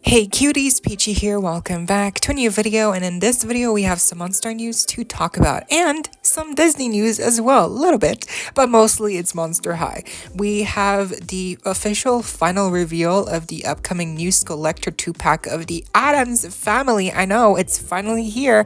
Hey cuties, PeachY here, welcome back to a new video, and in this video we have some Monster news to talk about and some Disney news as well, a little bit, but mostly it's Monster High. We have the official final reveal of the upcoming new SKULLECTOR 2-pack of the Addams Family. I know, it's finally here.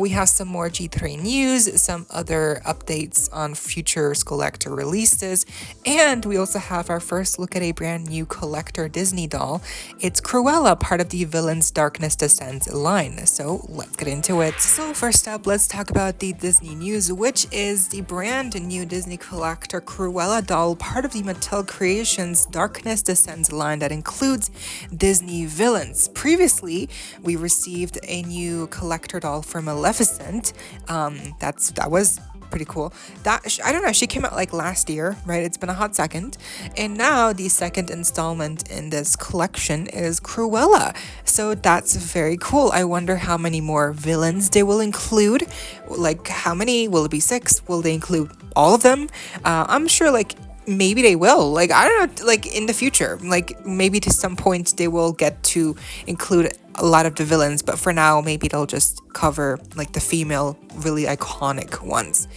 We have some more G3 news, some other updates on future SKULLECTOR releases, and we also have our first look at a brand new collector Disney doll. It's Cruella, part of the Villains Darkness Descends line. So let's get into it. So first up, let's talk about the Disney news, which is the brand new Disney collector Cruella doll, part of the Mattel Creations Darkness Descends line that includes Disney villains. Previously, we received a new collector doll for Maleficent. That was pretty cool. I don't know, she came out like last year, right? It's been a hot second, and now the second installment in this collection is Cruella, so that's very cool. I wonder how many more villains they will include. Like, how many will it be? 6? Will they include all of them? I'm sure, like, maybe they will, like, I don't know, like in the future, like maybe to some point they will get to include a lot of the villains, but for now maybe they'll just cover like the female really iconic ones.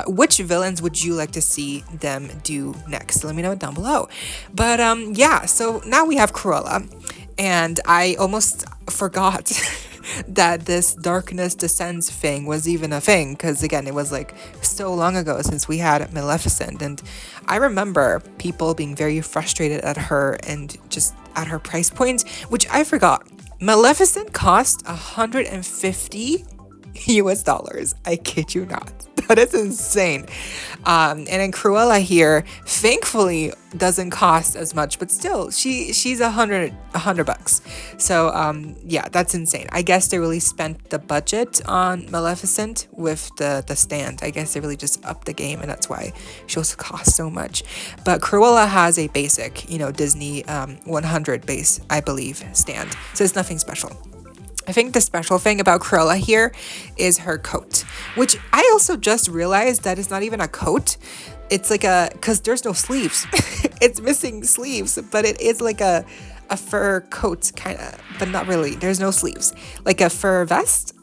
Which villains would you like to see them do next? Let me know down below. But yeah, so now we have Cruella, and I almost forgot that this Darkness Descends thing was even a thing, because again, it was like so long ago since we had Maleficent, and I remember people being very frustrated at her and just at her price point, which I forgot. Maleficent cost $150 US. I kid you not. That is insane. And then Cruella here, thankfully, doesn't cost as much, but still, she's $100. So yeah, that's insane. I guess they really spent the budget on Maleficent with the stand. I guess they really just upped the game, and that's why she also costs so much. But Cruella has a basic, Disney 100 base, I believe, stand. So it's nothing special. I think the special thing about Cruella here is her coat, which I also just realized that it's not even a coat. It's like because there's no sleeves. It's missing sleeves, but it is like a fur coat, kind of, but not really. There's no sleeves. Like a fur vest?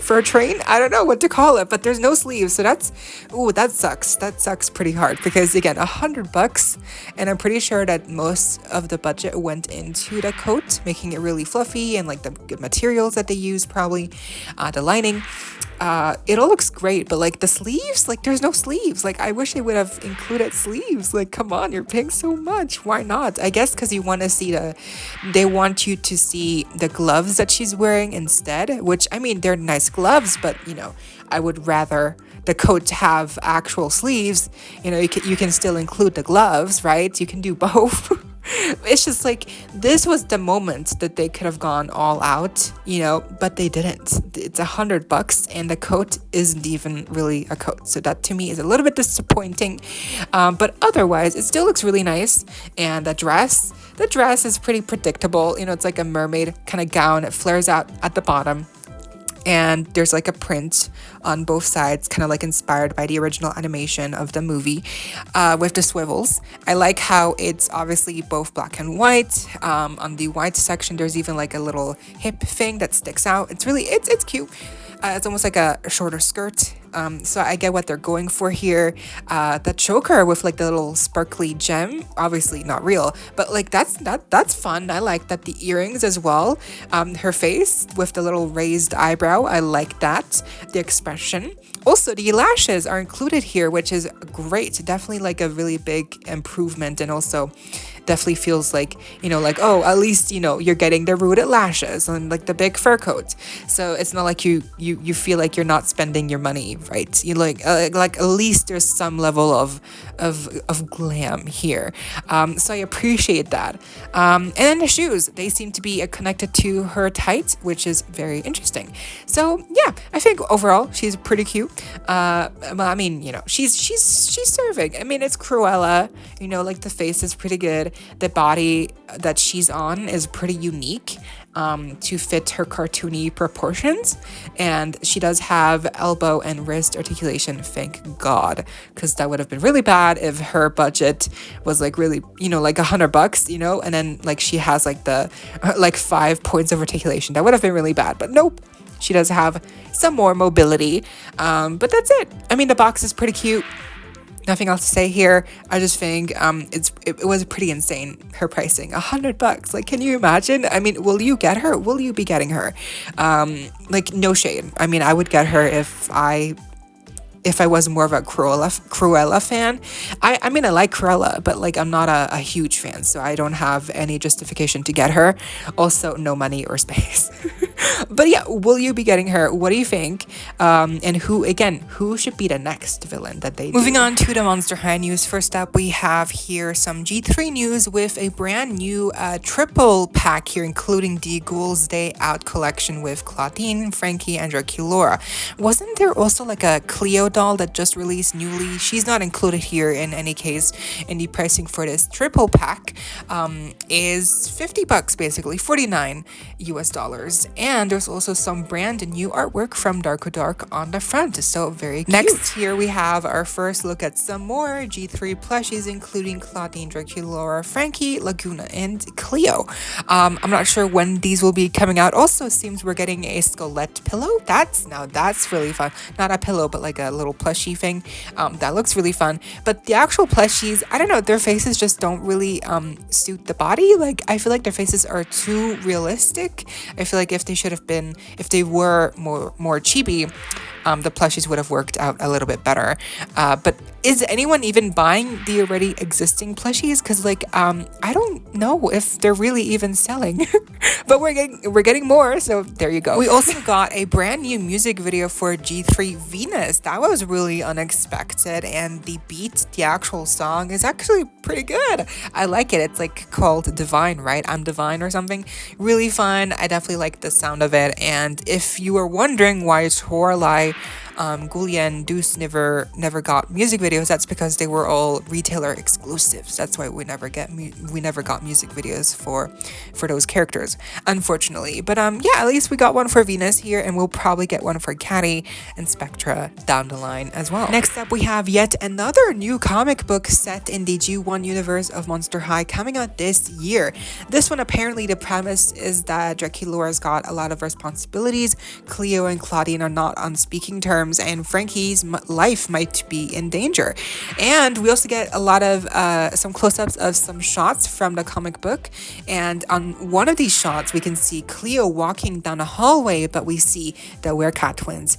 Fur train? I don't know what to call it, but there's no sleeves. So that sucks. That sucks pretty hard, because again, $100, and I'm pretty sure that most of the budget went into the coat, making it really fluffy, and like the good materials that they use, probably the lining. It all looks great, but like the sleeves, like there's no sleeves. Like, I wish they would have included sleeves. Like, come on, you're paying so much. Why not? I guess because you want to see they want you to see the gloves that she's wearing instead, which, I mean, they're nice gloves, but I would rather the coat have actual sleeves. You can still include the gloves, right? You can do both. It's just like, this was the moment that they could have gone all out, but they didn't. It's $100, and the coat isn't even really a coat. So that to me is a little bit disappointing. But otherwise, it still looks really nice. And the dress is pretty predictable. It's like a mermaid kind of gown. It flares out at the bottom, and there's like a print on both sides, kind of like inspired by the original animation of the movie, with the swivels. I like how it's obviously both black and white. On the white section, there's even like a little hip thing that sticks out. It's really, it's cute. It's almost like a shorter skirt. So I get what they're going for here. The choker with like the little sparkly gem, obviously not real, but like that's fun. I like that. The earrings as well. Her face with the little raised eyebrow, I like that. The expression. Also, the lashes are included here, which is great. Definitely like a really big improvement, and also definitely feels like, like, oh, at least, you're getting the rooted lashes and like the big fur coat. So it's not like you feel like you're not spending your money, right? You like at least there's some level of glam here. So I appreciate that. And then the shoes, they seem to be connected to her tights, which is very interesting. So yeah, I think overall she's pretty cute. I mean, she's serving. I mean, it's Cruella, like the face is pretty good. The body that she's on is pretty unique. to fit her cartoony proportions. And she does have elbow and wrist articulation, thank God, because that would have been really bad if her budget was like really, like $100, and then like she has like the like 5 points of articulation. That would have been really bad, but nope. She does have some more mobility, but that's it. I mean, the box is pretty cute. Nothing else to say here. I just think it was pretty insane, her pricing. $100. Like, can you imagine? I mean, will you get her? Will you be getting her? Like, no shade. I mean, I would get her if I was more of a Cruella fan. I mean, I like Cruella, but like I'm not a huge fan, so I don't have any justification to get her. Also, no money or space. But yeah, will you be getting her? What do you think? And who should be the next villain that they do? Moving on to the Monster High news. First up, we have here some G3 news with a brand new triple pack here, including the Ghouls Day Out collection with Claudine, Frankie, and Draculaura. Wasn't there also like a Cleo doll that just released newly? She's not included here in any case, and the pricing for this triple pack is $50, basically $49 US. And there's also some brand new artwork from Darko Dark on the front, so very cute. Next here we have our first look at some more G3 plushies, including Claudine, Draculaura, Frankie, Lagoona, and Cleo. I'm not sure when these will be coming out. Also, it seems we're getting a Skullet pillow. That's really fun. Not a pillow, but like a little plushie thing. That looks really fun. But the actual plushies, I don't know, their faces just don't really suit the body. Like, I feel like their faces are too realistic. I feel like if they were more chibi, the plushies would have worked out a little bit better. But is anyone even buying the already existing plushies? Because like I don't know if they're really even selling. But we're getting more, so there you go. We also got a brand new music video for G3 Venus. That was really unexpected, and the actual song is actually pretty good. I like it. It's like called Divine, right? I'm Divine or something. Really fun. I definitely like the sound of it. And if you were wondering why Torlai, Gulia and Deuce never got music videos, that's because they were all retailer exclusives. That's why we never got music videos for those characters, unfortunately. But yeah, at least we got one for Venus here, and we'll probably get one for Catty and Spectra down the line as well. Next up, we have yet another new comic book set in the G1 universe of Monster High coming out this year. This one, apparently the premise is that Draculaura's got a lot of responsibilities, Cleo and Claudine are not on speaking terms, and Frankie's life might be in danger. And we also get a lot of some close-ups of some shots from the comic book, and on one of these shots we can see Cleo walking down a hallway, but we see the Werecat twins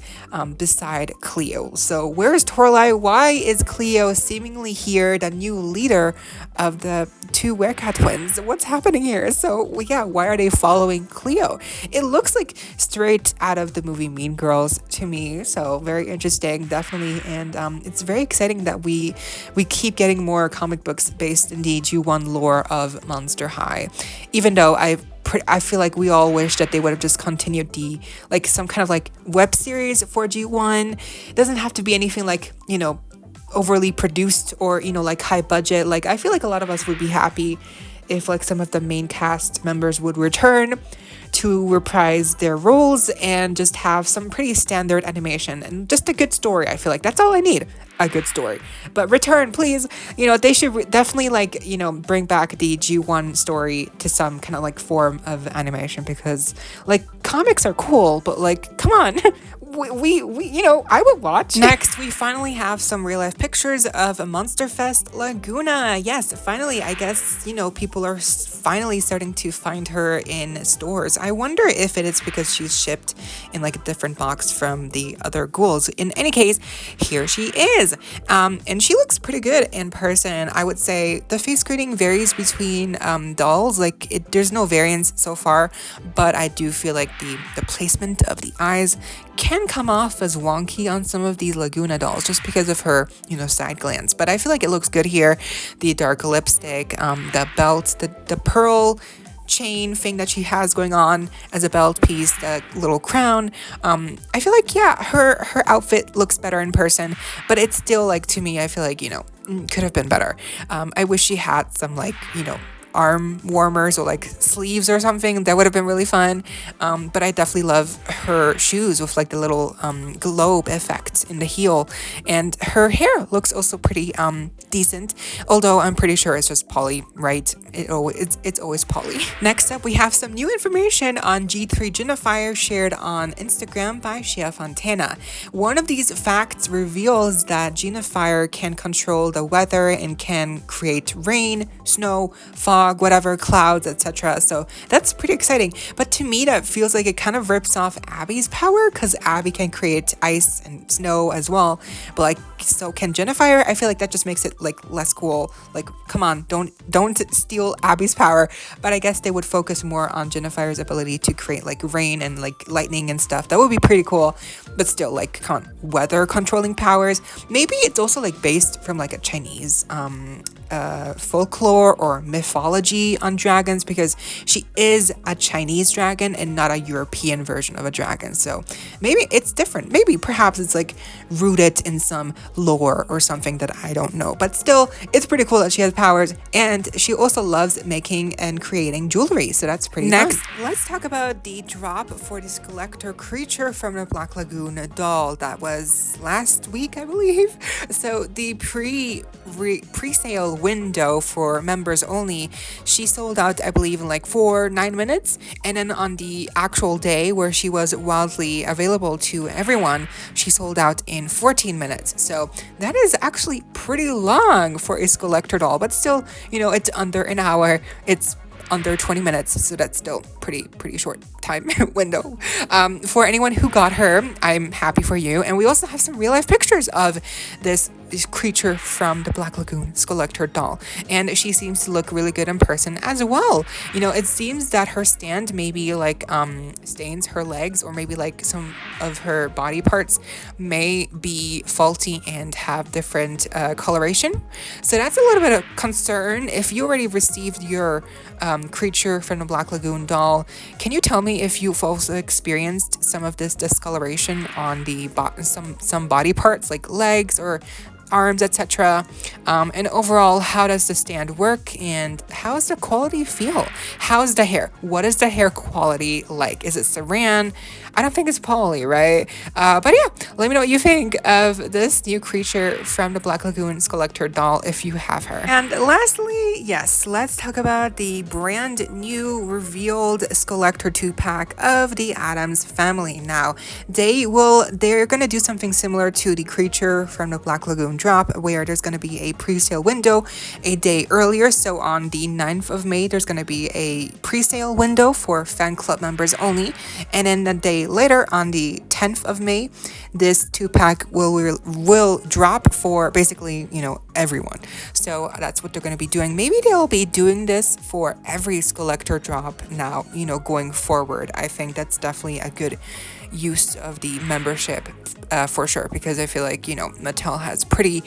beside Cleo. So where's Torlai? Why is Cleo seemingly here, the new leader of the two Werecat twins? What's happening here? So yeah, why are they following Cleo? It looks like straight out of the movie Mean Girls to me, so very interesting, definitely. And it's very exciting that we keep getting more comic books based in the G1 lore of Monster High, even though I feel like we all wish that they would have just continued the like some kind of like web series for G1. It doesn't have to be anything like, overly produced or like high budget. Like, I feel like a lot of us would be happy if like some of the main cast members would return to reprise their roles and just have some pretty standard animation and just a good story. I feel like that's all I need, a good story. But return, please. They should definitely like, bring back the G1 story to some kind of like form of animation, because like comics are cool, but like, come on. we I would watch. Next, we finally have some real life pictures of a Monster Fest Lagoona. Yes, finally, I guess, people are finally starting to find her in stores. I wonder if it is because she's shipped in like a different box from the other ghouls. In any case, here she is. And she looks pretty good in person. I would say the face grading varies between dolls. Like there's no variance so far, but I do feel like the placement of the eyes can come off as wonky on some of these Lagoona dolls just because of her, side glands. But I feel like it looks good here. The dark lipstick, the belt, the pearl chain thing that she has going on as a belt piece, the little crown. I feel like, yeah, her outfit looks better in person, but it's still like, to me, I feel like, could have been better. I wish she had some like, arm warmers or like sleeves or something. That would have been really fun. But I definitely love her shoes with like the little globe effect in the heel, and her hair looks also pretty decent, although I'm pretty sure it's just poly, right? It's always poly. Next up, we have some new information on G3 Jinafire shared on Instagram by Shia Fontana. One of these facts reveals that Jinafire can control the weather and can create rain, snow, fog, whatever, clouds, etc. So that's pretty exciting. But to me, that feels like it kind of rips off Abby's power, because Abby can create ice and snow as well. But like, so can Jinafire? I feel like that just makes it like less cool. Like, come on, don't steal Abby's power. But I guess they would focus more on Jinafire's ability to create like rain and like lightning and stuff. That would be pretty cool. But still, like, come on, weather controlling powers. Maybe it's also like based from like a Chinese folklore or mythology on dragons, because she is a Chinese dragon and not a European version of a dragon. So maybe it's different. Maybe perhaps it's like rooted in some lore or something that I don't know. But still, it's pretty cool that she has powers, and she also loves making and creating jewelry. So that's pretty Next, let's talk about the drop for the SKULLECTOR creature from the Black Lagoon doll. That was last week, I believe. So the pre-sale window for members only, she sold out, I believe, in like 9 minutes, and then on the actual day where she was wildly available to everyone, she sold out in 14 minutes. So that is actually pretty long for a SKULLECTOR doll, but still, you know, it's under an hour, it's under 20 minutes, so that's still pretty short time window. For anyone who got her, I'm happy for you. And we also have some real life pictures of this creature from the Black Lagoon SKULLECTOR doll, and she seems to look really good in person as well. You know, it seems that her stand maybe like stains her legs, or maybe like some of her body parts may be faulty and have different coloration. So that's a little bit of concern. If you already received your creature from the Black Lagoon doll, can you tell me if you've also experienced some of this discoloration on the some body parts like legs or arms, etc. And overall, how does the stand work, and how does the quality feel? How's the hair? What is the hair quality like? Is it saran? I don't think it's poly, right? But yeah, let me know what you think of this new creature from the Black Lagoon SKULLECTOR doll if you have her. And lastly, yes, let's talk about the brand new revealed SKULLECTOR 2-pack of the Addams Family. Now, they're gonna do something similar to the creature from the Black Lagoon drop, where there's gonna be a pre-sale window a day earlier. So on the 9th of May, there's gonna be a pre-sale window for fan club members only, and then the day later, on the 10th of May, this 2-pack will drop for basically, you know, everyone. So that's what they're going to be doing. Maybe they'll be doing this for every SKULLECTOR drop now, you know, going forward. I think that's definitely a good use of the membership for sure, because I feel like, you know, Mattel has pretty,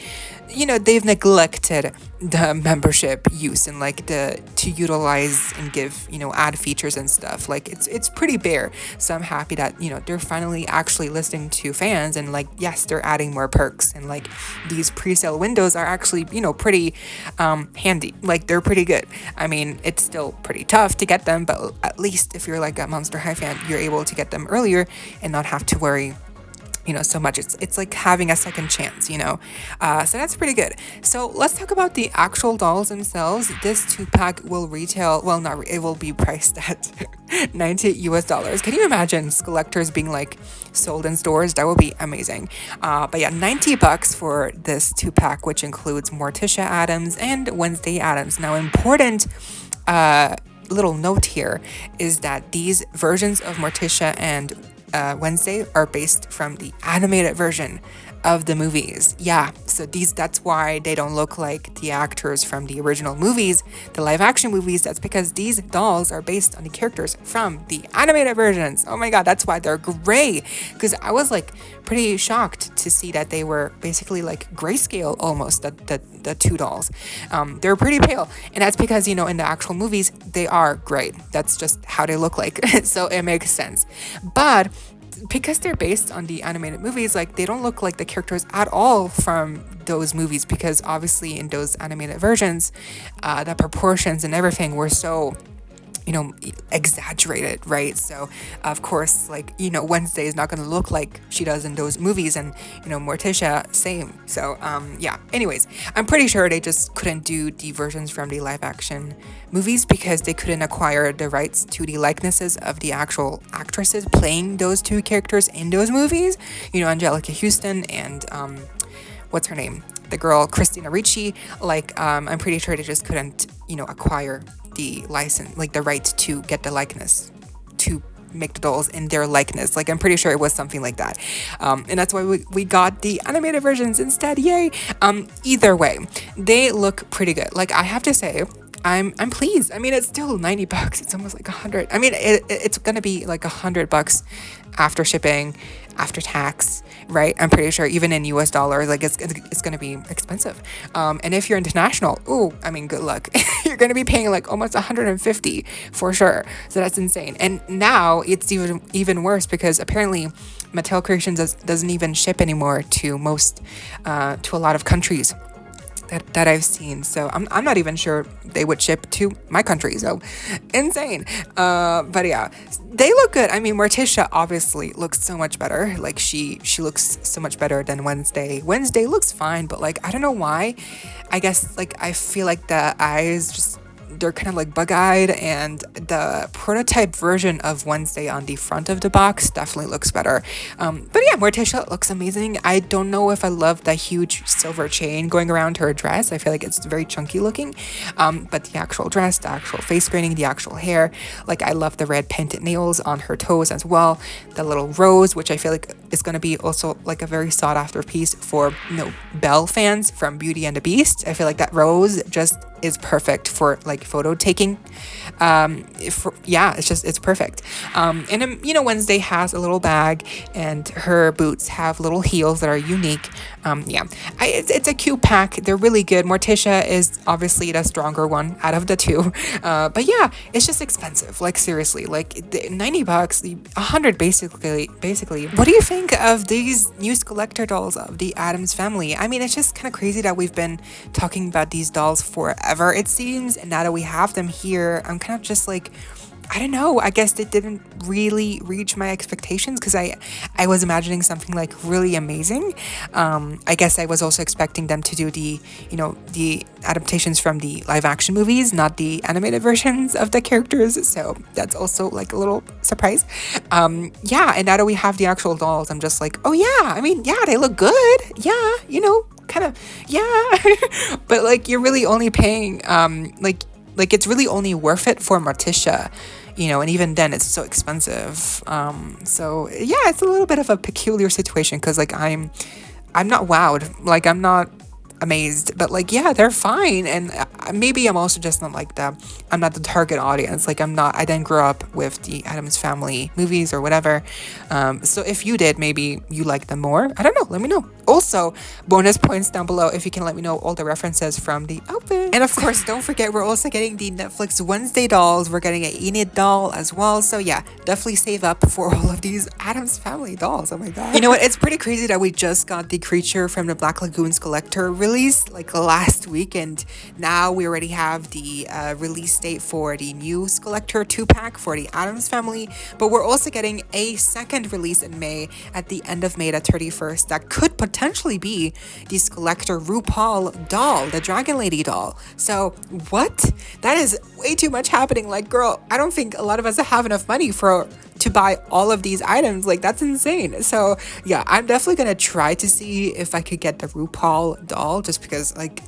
you know, they've neglected the membership use and like to utilize and give, you know, add features and stuff. Like it's pretty bare. So I'm happy that, you know, they're finally actually listening to fans, and like, yes, they're adding more perks, and like these pre-sale windows are actually, you know, pretty handy. Like, they're pretty good. I mean, it's still pretty tough to get them, but at least if you're like a Monster High fan, you're able to get them earlier and not have to worry, you know, so much. It's like having a second chance, you know. So that's pretty good. So let's talk about the actual dolls themselves. This 2-pack will retail, well, it will be priced at $90 US. Can you imagine SKULLECTORs being like sold in stores? That would be amazing. But yeah, $90 for this 2-pack, which includes Morticia Addams and Wednesday Addams. Now, important little note here is that these versions of Morticia and Wednesday are based from the animated version of the movies. Yeah, so that's why they don't look like the actors from the original movies, the live action movies. That's because these dolls are based on the characters from the animated versions. Oh my god, that's why they're gray, because I was like pretty shocked to see that they were basically like grayscale almost, the two dolls. They're pretty pale, and that's because, you know, in the actual movies they are gray. That's just how they look like. So it makes sense. But because they're based on the animated movies, like they don't look like the characters at all from those movies, because obviously in those animated versions, the proportions and everything were so, you know, exaggerated, right? So of course, like, you know, Wednesday is not going to look like she does in those movies, and you know, Morticia same. So yeah, anyways, I'm pretty sure they just couldn't do the versions from the live action movies because they couldn't acquire the rights to the likenesses of the actual actresses playing those two characters in those movies, you know, Angelica Houston and what's her name, the girl Christina Ricci. Like I'm pretty sure they just couldn't, you know, acquire the license, like the right to get the likeness to make the dolls in their likeness. Like I'm pretty sure it was something like that, and that's why we got the animated versions instead. Yay. Either way, they look pretty good. Like I have to say, I'm pleased. I mean, it's still $90. It's almost like 100. I mean, it's gonna be like $100 after shipping, after tax, right? I'm pretty sure even in US dollars, like it's gonna be expensive. And if you're international, ooh, I mean, good luck. You're gonna be paying like almost 150 for sure. So that's insane. And now it's even worse because apparently Mattel Creations doesn't even ship anymore to most to a lot of countries that I've seen. So I'm not even sure they would ship to my country. So insane. But yeah, they look good. I mean, Morticia obviously looks so much better. Like she looks so much better than Wednesday. Wednesday looks fine, but like I don't know why. I guess like I feel like the eyes just, they're kind of like bug-eyed, and the prototype version of Wednesday on the front of the box definitely looks better. But yeah, Morticia looks amazing. I don't know if I love the huge silver chain going around her dress. I feel like it's very chunky looking. But the actual dress, the actual face painting, the actual hair, like I love the red painted nails on her toes as well. The little rose, which I feel like is going to be also like a very sought after piece for, you know, Belle fans from Beauty and the Beast. I feel like that rose just is perfect for like photo taking. Yeah, it's perfect. And you know, Wednesday has a little bag, and her boots have little heels that are unique. Yeah, it's a cute pack. They're really good. Morticia is obviously the stronger one out of the two. But yeah, it's just expensive. Like seriously, like $90, 100 basically. What do you think of these new SKULLECTOR dolls of the Addams Family? I mean, it's just kind of crazy that we've been talking about these dolls forever, it seems, and now that we have them here, I'm kind of just like, I don't know, I guess it didn't really reach my expectations because I was imagining something like really amazing. I guess I was also expecting them to do the, you know, the adaptations from the live action movies, not the animated versions of the characters, so that's also like a little surprise. Yeah, and now that we have the actual dolls, I'm just like, oh yeah, I mean, yeah, they look good, yeah, you know, kind of, yeah. But like you're really only paying like it's really only worth it for Morticia, you know, and even then it's so expensive. So yeah, it's a little bit of a peculiar situation because like I'm not wowed, like I'm not amazed, but like yeah, they're fine. And maybe I'm also just not like I'm not the target audience. Like I didn't grow up with the Addams Family movies or whatever. So if you did, maybe you like them more. I don't know, let me know. Also, bonus points down below if you can let me know all the references from the outfit. And of course, don't forget, we're also getting the Netflix Wednesday dolls. We're getting an Enid doll as well. So yeah, definitely save up for all of these Addams Family dolls. Oh my god. You know what? It's pretty crazy that we just got the creature from the Black Lagoon SKULLECTOR release like last week, and now we already have the release date for the new SKULLECTOR 2-pack for the Addams Family. But we're also getting a second release in May, at the end of May, the 31st, that could potentially be the SKULLECTOR RuPaul doll, the Dragon Lady doll. So what? That is way too much happening. Like, girl, I don't think a lot of us have enough money to buy all of these items. Like, that's insane. So yeah, I'm definitely gonna try to see if I could get the RuPaul doll, just because like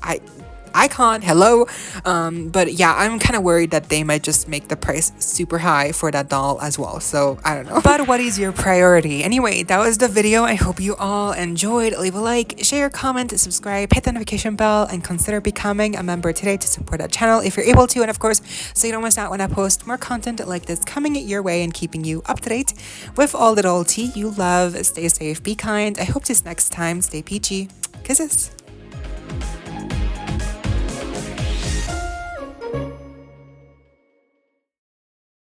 icon, hello. But yeah, I'm kind of worried that they might just make the price super high for that doll as well. So I don't know. But what is your priority? Anyway, that was the video. I hope you all enjoyed. Leave a like, share, comment, subscribe, hit the notification bell, and consider becoming a member today to support that channel if you're able to. And of course, so you don't miss out when I post more content like this coming your way and keeping you up to date with all the doll tea you love. Stay safe, be kind. I hope this next time, stay peachy. Kisses.